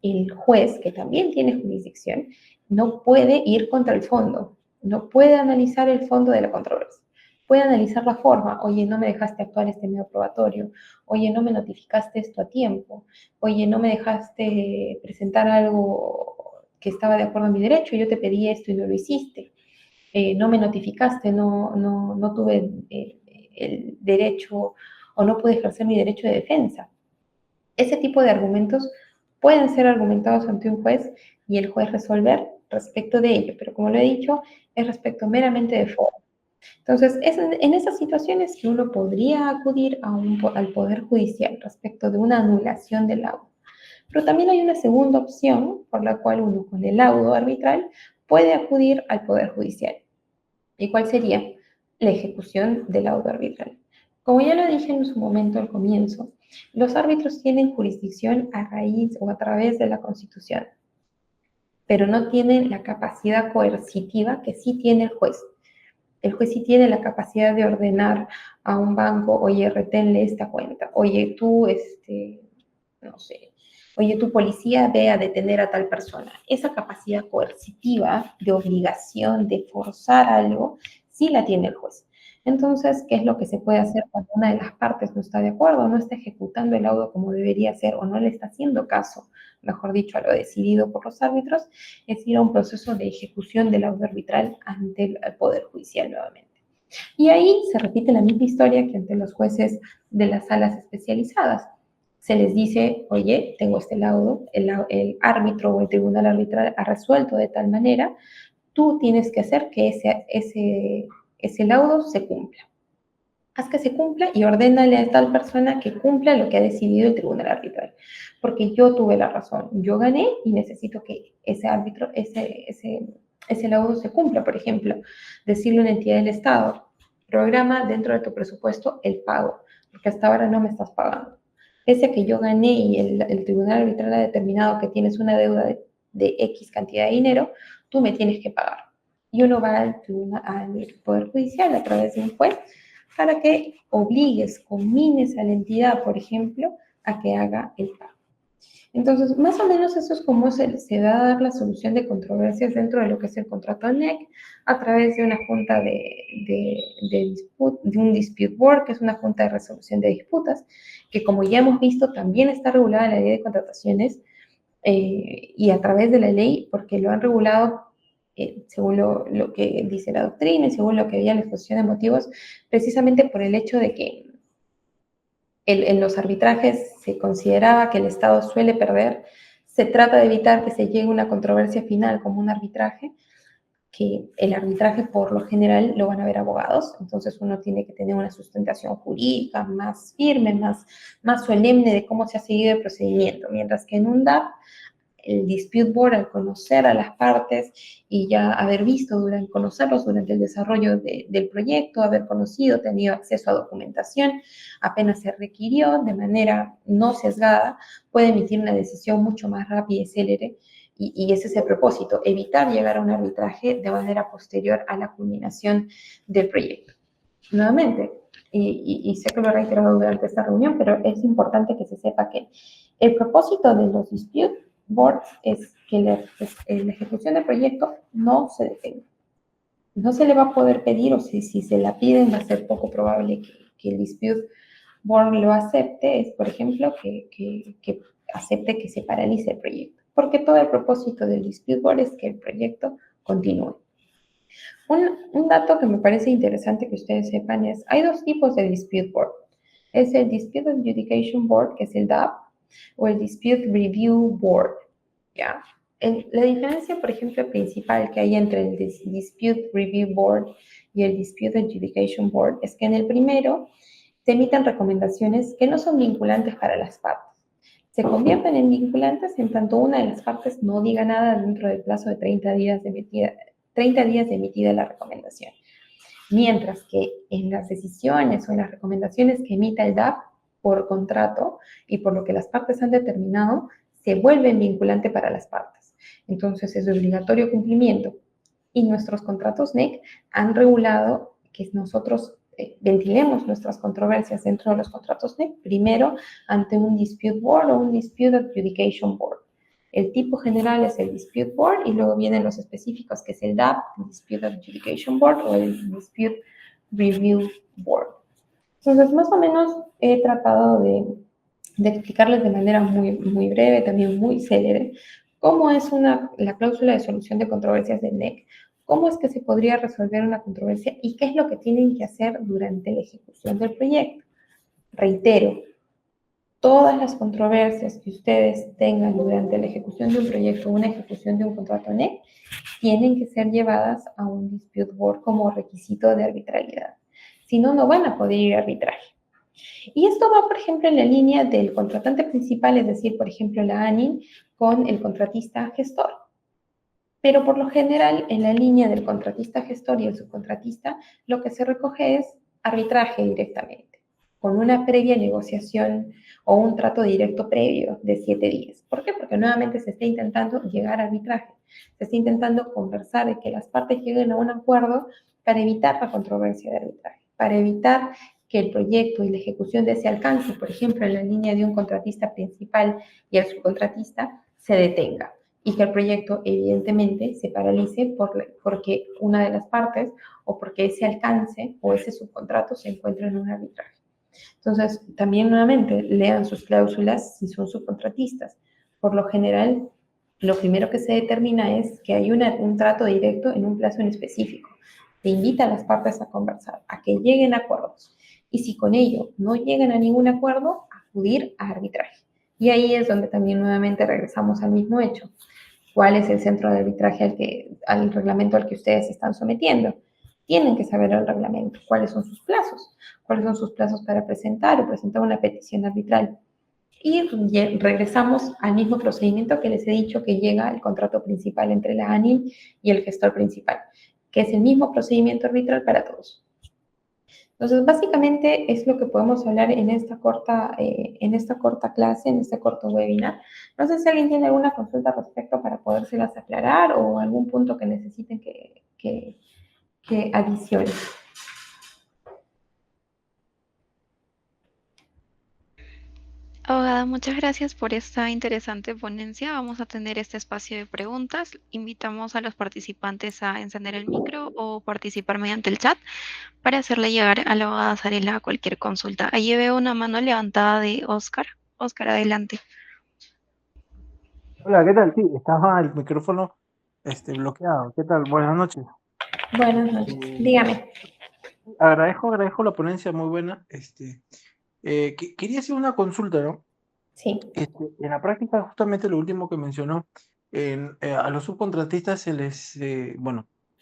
el juez, que también tiene jurisdicción, no puede ir contra el fondo, no puede analizar el fondo de la controversia. Puede analizar la forma, oye, no me dejaste actuar este medio probatorio, oye, no me notificaste esto a tiempo, oye, no me dejaste presentar algo que estaba de acuerdo a mi derecho, yo te pedí esto y no lo hiciste, no me notificaste, no tuve el derecho o no pude ejercer mi derecho de defensa. Ese tipo de argumentos pueden ser argumentados ante un juez y el juez resolver respecto de ello, pero como lo he dicho, es respecto meramente de forma. Entonces, es en esas situaciones que uno podría acudir al Poder Judicial respecto de una anulación del laudo. Pero también hay una segunda opción por la cual uno con el laudo arbitral puede acudir al Poder Judicial. ¿Y cuál sería? La ejecución del laudo arbitral. Como ya lo dije en su momento al comienzo, los árbitros tienen jurisdicción a raíz o a través de la Constitución, pero no tienen la capacidad coercitiva que sí tiene el juez. El juez sí tiene la capacidad de ordenar a un banco, oye, reténle esta cuenta, oye, tú, no sé, oye, tu policía ve a detener a tal persona. Esa capacidad coercitiva de obligación, de forzar algo, sí la tiene el juez. Entonces, ¿qué es lo que se puede hacer cuando una de las partes no está de acuerdo, no está ejecutando el laudo como debería ser o no le está haciendo caso, mejor dicho, a lo decidido por los árbitros? Es ir a un proceso de ejecución del laudo arbitral ante el Poder Judicial nuevamente. Y ahí se repite la misma historia que ante los jueces de las salas especializadas. se les dice, oye, tengo este laudo, el árbitro o el tribunal arbitral ha resuelto de tal manera, tú tienes que hacer que ese laudo se cumpla. Haz que se cumpla y ordénale a tal persona que cumpla lo que ha decidido el tribunal arbitral. Porque yo tuve la razón, yo gané y necesito que ese árbitro, ese laudo se cumpla. Por ejemplo, decirle a una entidad del Estado, programa dentro de tu presupuesto el pago, porque hasta ahora no me estás pagando. Pese a que yo gané y el tribunal arbitral ha determinado que tienes una deuda de X cantidad de dinero, tú me tienes que pagar. Y uno va al Poder Judicial a través de un juez para que obligues, combines a la entidad, por ejemplo, a que haga el pago. Entonces, más o menos eso es como se va a dar la solución de controversias dentro de lo que es el contrato NEC a través de una junta de un dispute board, que es una junta de resolución de disputas, que como ya hemos visto también está regulada en la ley de contrataciones y a través de la ley, porque lo han regulado según lo que dice la doctrina y según lo que había en la exposición de motivos, precisamente por el hecho de que en los arbitrajes se consideraba que el Estado suele perder, se trata de evitar que se llegue a una controversia final como un arbitraje, que el arbitraje por lo general lo van a ver abogados, entonces uno tiene que tener una sustentación jurídica más firme, más solemne de cómo se ha seguido el procedimiento, mientras que en un DAP el dispute board, al conocer a las partes y ya haber visto, conocerlos durante el desarrollo del proyecto, haber conocido, tenido acceso a documentación, apenas se requirió de manera no sesgada, puede emitir una decisión mucho más rápida y célere. Y ese es el propósito, evitar llegar a un arbitraje de manera posterior a la culminación del proyecto. Nuevamente, y sé que lo he reiterado durante esta reunión, pero es importante que se sepa que el propósito de los dispute boards es que la ejecución del proyecto no se detenga. No se le va a poder pedir, o si se la piden, va a ser poco probable que el dispute board lo acepte, es por ejemplo que acepte que se paralice el proyecto, porque todo el propósito del dispute board es que el proyecto continúe. Un dato que me parece interesante que ustedes sepan es, hay dos tipos de dispute board. Es el Dispute Adjudication Board, que es el DAB, o el Dispute Review Board, ¿ya? La diferencia, por ejemplo, principal que hay entre el Dispute Review Board y el Dispute Adjudication Board es que en el primero se emiten recomendaciones que no son vinculantes para las partes. Se convierten en vinculantes en tanto una de las partes no diga nada dentro del plazo de 30 días de emitida la recomendación. Mientras que en las decisiones o en las recomendaciones que emita el DAP por contrato y por lo que las partes han determinado, se vuelven vinculante para las partes. Entonces es de obligatorio cumplimiento. Y nuestros contratos NEC han regulado que nosotros ventilemos nuestras controversias dentro de los contratos NEC, primero ante un Dispute Board o un Dispute Adjudication Board. El tipo general es el Dispute Board y luego vienen los específicos, que es el DAP, el Dispute Adjudication Board o el Dispute Review Board. Entonces, más o menos he tratado de explicarles de manera muy breve, también muy célere, cómo es la cláusula de solución de controversias del NEC, cómo es que se podría resolver una controversia y qué es lo que tienen que hacer durante la ejecución del proyecto. Reitero, todas las controversias que ustedes tengan durante la ejecución de un proyecto o una ejecución de un contrato NEC tienen que ser llevadas a un dispute board como requisito de arbitrariedad. Si no, no van a poder ir a arbitraje. Y esto va, por ejemplo, en la línea del contratante principal, es decir, por ejemplo, la ANIN con el contratista gestor. Pero por lo general, en la línea del contratista gestor y el subcontratista, lo que se recoge es arbitraje directamente, con una previa negociación o un trato directo previo de 7 días. ¿Por qué? Porque nuevamente se está intentando llegar a arbitraje, se está intentando conversar de que las partes lleguen a un acuerdo para evitar la controversia de arbitraje, para evitar que el proyecto y la ejecución de ese alcance, por ejemplo, en la línea de un contratista principal y el subcontratista, se detenga y que el proyecto evidentemente se paralice porque una de las partes o porque ese alcance o ese subcontrato se encuentra en un arbitraje. Entonces, también nuevamente, lean sus cláusulas si son subcontratistas. Por lo general, lo primero que se determina es que hay un trato directo en un plazo en específico. Se invita a las partes a conversar, a que lleguen a acuerdos. Y si con ello no llegan a ningún acuerdo, acudir a arbitraje. Y ahí es donde también nuevamente regresamos al mismo hecho. ¿Cuál es el centro de arbitraje al reglamento al que ustedes se están sometiendo? Tienen que saber el reglamento, cuáles son sus plazos para presentar o presentar una petición arbitral. Y regresamos al mismo procedimiento que les he dicho que llega el contrato principal entre la ANIL y el gestor principal, que es el mismo procedimiento arbitral para todos. Entonces, básicamente es lo que podemos hablar en esta corta clase, en este corto webinar. No sé si alguien tiene alguna consulta al respecto para podérselas aclarar o algún punto que necesiten que adicione. Abogada, muchas gracias por esta interesante ponencia. Vamos a tener este espacio de preguntas. Invitamos a los participantes a encender el micro o participar mediante el chat para hacerle llegar a la abogada Zarela cualquier consulta. Ahí veo una mano levantada de Oscar. Oscar, adelante. Hola, ¿qué tal? Sí, estaba el micrófono bloqueado. ¿Qué tal? Buenas noches. Buenas noches. Dígame. Agradezco la ponencia, muy buena. Quería hacer una consulta, ¿no? Sí. En la práctica, justamente lo último que mencionó, a los subcontratistas se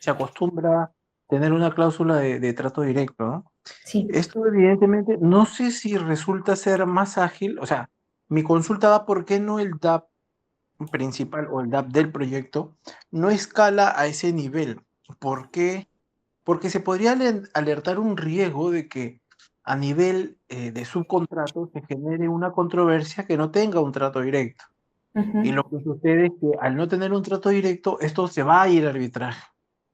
acostumbra tener una cláusula de trato directo, ¿no? Sí. Esto evidentemente, no sé si resulta ser más ágil, o sea, mi consulta va por qué no el DAP principal o el DAP del proyecto no escala a ese nivel. ¿Por qué? Porque se podría alertar un riesgo de que a nivel de subcontrato se genere una controversia que no tenga un trato directo. Y lo que sucede es que al no tener un trato directo, esto se va a ir a arbitraje.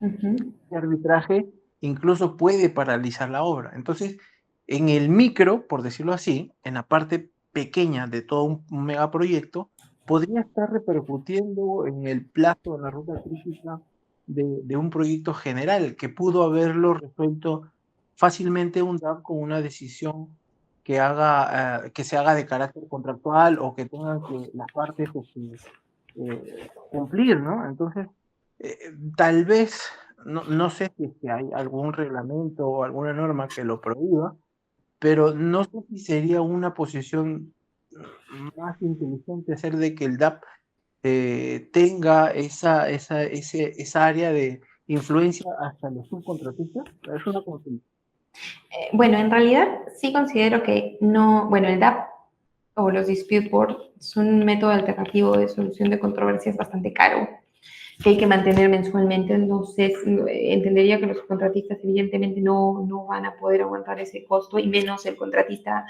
El arbitraje incluso puede paralizar la obra. Entonces, en el micro, por decirlo así, en la parte pequeña de todo un megaproyecto, podría estar repercutiendo en el plazo, en la ruta crítica de un proyecto general que pudo haberlo resuelto fácilmente un DAP con una decisión que se haga de carácter contractual o que tengan que las partes cumplir, ¿no? Entonces, tal vez, no sé si es que hay algún reglamento o alguna norma que lo prohíba, pero no sé si sería una posición más inteligente hacer de que el DAP tenga esa área de influencia hasta los subcontratistas. Es una consulta. Bueno, en realidad sí considero que no, bueno, el DAP o los dispute board son un método alternativo de solución de controversias bastante caro, que hay que mantener mensualmente. Entonces, entendería que los contratistas evidentemente no van a poder aguantar ese costo, y menos el contratista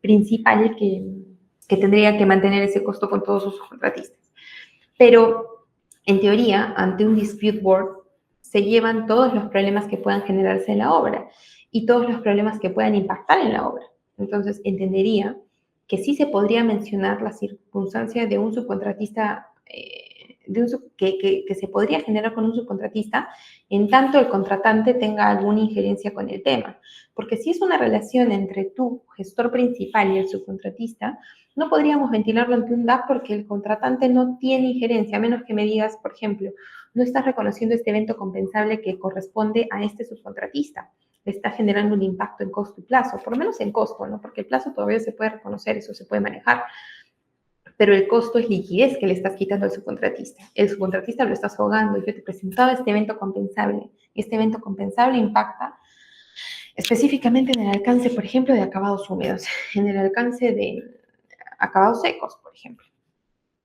principal que tendría que mantener ese costo con todos sus contratistas. Pero, en teoría, ante un dispute board se llevan todos los problemas que puedan generarse en la obra y todos los problemas que puedan impactar en la obra. Entonces, entendería que sí se podría mencionar la circunstancia de un subcontratista, que se podría generar con un subcontratista en tanto el contratante tenga alguna injerencia con el tema. Porque si es una relación entre tu gestor principal y el subcontratista, no podríamos ventilarlo ante un DAP porque el contratante no tiene injerencia, a menos que me digas, por ejemplo, no estás reconociendo este evento compensable que corresponde a este subcontratista. Le está generando un impacto en costo y plazo, por lo menos en costo, ¿no? Porque el plazo todavía se puede reconocer, eso se puede manejar. Pero el costo es liquidez que le estás quitando al subcontratista. El subcontratista lo estás ahogando. Yo te presentaba este evento compensable. Este evento compensable impacta específicamente en el alcance, por ejemplo, de acabados húmedos, en el alcance de acabados secos, por ejemplo.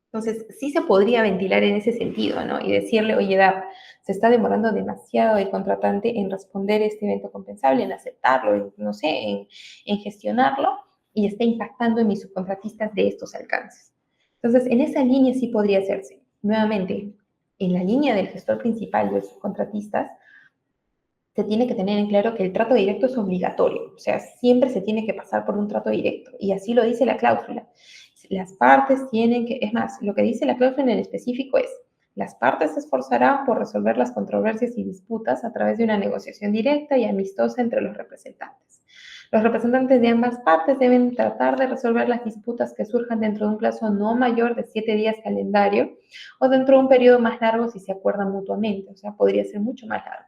Entonces, sí se podría ventilar en ese sentido, ¿no? Y decirle, oye, DAP, se está demorando demasiado el contratante en responder este evento compensable, en aceptarlo, no sé, en gestionarlo, y está impactando en mis subcontratistas de estos alcances. Entonces, en esa línea sí podría hacerse. Nuevamente, en la línea del gestor principal de los subcontratistas, se tiene que tener en claro que el trato directo es obligatorio, o sea, siempre se tiene que pasar por un trato directo, y así lo dice la cláusula. Las partes tienen que, es más, lo que dice la cláusula en específico es, las partes se esforzarán por resolver las controversias y disputas a través de una negociación directa y amistosa entre los representantes. Los representantes de ambas partes deben tratar de resolver las disputas que surjan dentro de un plazo no mayor de 7 días calendario o dentro de un periodo más largo si se acuerdan mutuamente, o sea, podría ser mucho más largo.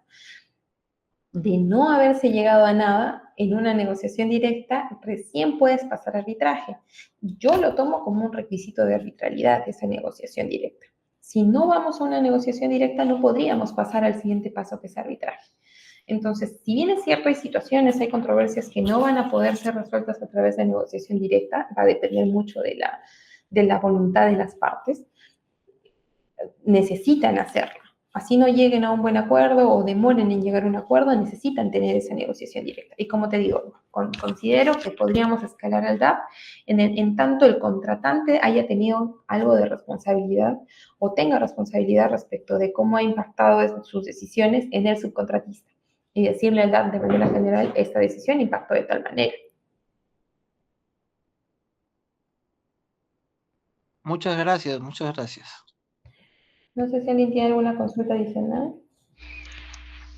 de no haberse llegado a nada en una negociación directa, recién puedes pasar a arbitraje. Yo lo tomo como un requisito de arbitrariedad, esa negociación directa. Si no vamos a una negociación directa, no podríamos pasar al siguiente paso, que es arbitraje. Entonces, si bien es cierto, hay situaciones, hay controversias que no van a poder ser resueltas a través de negociación directa, va a depender mucho de la voluntad de las partes, necesitan hacerlo. Así no lleguen a un buen acuerdo o demoren en llegar a un acuerdo, necesitan tener esa negociación directa. Y como te digo, considero que podríamos escalar al DAP en tanto el contratante haya tenido algo de responsabilidad o tenga responsabilidad respecto de cómo ha impactado sus decisiones en el subcontratista. Y decirle al DAP de manera general, esta decisión impactó de tal manera. Muchas gracias, muchas gracias. No sé si alguien tiene alguna consulta adicional.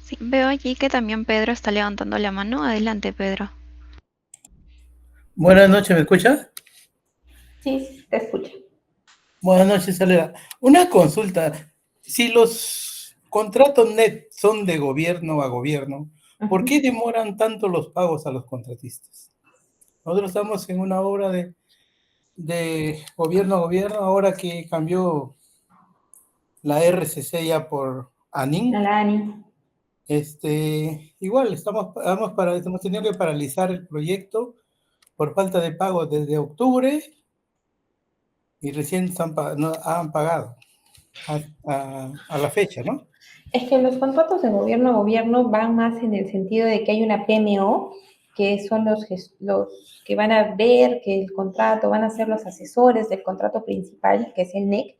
Sí, veo allí que también Pedro está levantando la mano. Adelante, Pedro. Buenas noches, ¿me escucha? Sí, te escucho. Buenas noches, Soledad. Una consulta. Si los contratos net son de gobierno a gobierno, ¿por qué demoran tanto los pagos a los contratistas? Nosotros estamos en una obra de gobierno a gobierno, ahora que cambió la RCC ya por ANIN. A la ANI. Igual hemos tenido que paralizar el proyecto por falta de pago desde octubre y recién no, han pagado a la fecha, ¿no? Es que los contratos de gobierno a gobierno van más en el sentido de que hay una PMO, que son los que van a ver que el contrato, van a ser los asesores del contrato principal, que es el NEC,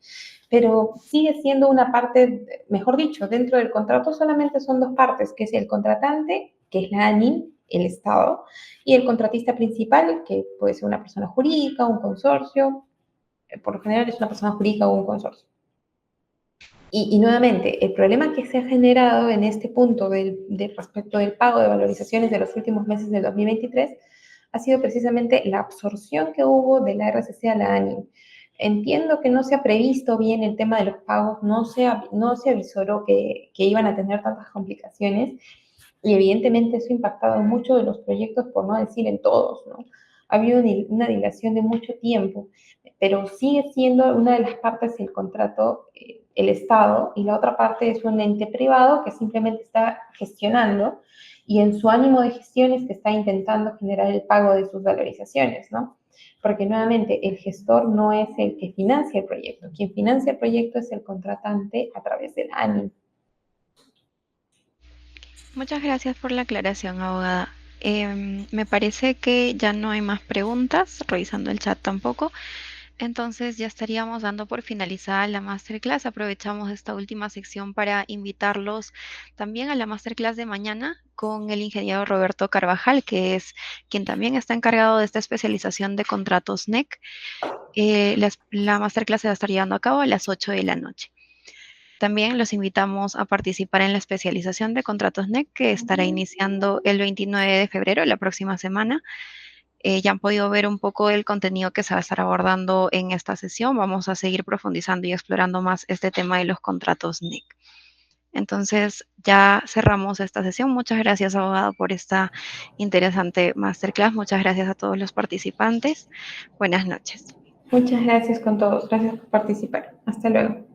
pero sigue siendo una parte, mejor dicho, dentro del contrato solamente son dos partes, que es el contratante, que es la ANIM, el Estado, y el contratista principal, que puede ser una persona jurídica, un consorcio, por lo general es una persona jurídica o un consorcio. Y nuevamente, el problema que se ha generado en este punto respecto del pago de valorizaciones de los últimos meses del 2023 ha sido precisamente la absorción que hubo de la RCC a la ANIM. Entiendo que no se ha previsto bien el tema de los pagos, no se avisoró que iban a tener tantas complicaciones y evidentemente eso ha impactado en muchos de los proyectos, por no decir en todos, ¿no? Ha habido una dilación de mucho tiempo, pero sigue siendo una de las partes del contrato el Estado y la otra parte es un ente privado que simplemente está gestionando y en su ánimo de gestión es que está intentando generar el pago de sus valorizaciones, ¿no? Porque nuevamente el gestor no es el que financia el proyecto, quien financia el proyecto es el contratante a través del ANI. Muchas gracias por la aclaración, abogada. Me parece que ya no hay más preguntas, revisando el chat tampoco. Entonces ya estaríamos dando por finalizada la masterclass. Aprovechamos esta última sección para invitarlos también a la masterclass de mañana con el ingeniero Roberto Carvajal, que es quien también está encargado de esta especialización de contratos NEC. La masterclass se va a estar llevando a cabo a las 8 de la noche. También los invitamos a participar en la especialización de contratos NEC que estará iniciando el 29 de febrero, la próxima semana. Ya han podido ver un poco el contenido que se va a estar abordando en esta sesión. Vamos a seguir profundizando y explorando más este tema de los contratos NEC. Entonces, ya cerramos esta sesión. Muchas gracias, abogado, por esta interesante masterclass. Muchas gracias a todos los participantes. Buenas noches. Muchas gracias con todos. Gracias por participar. Hasta luego.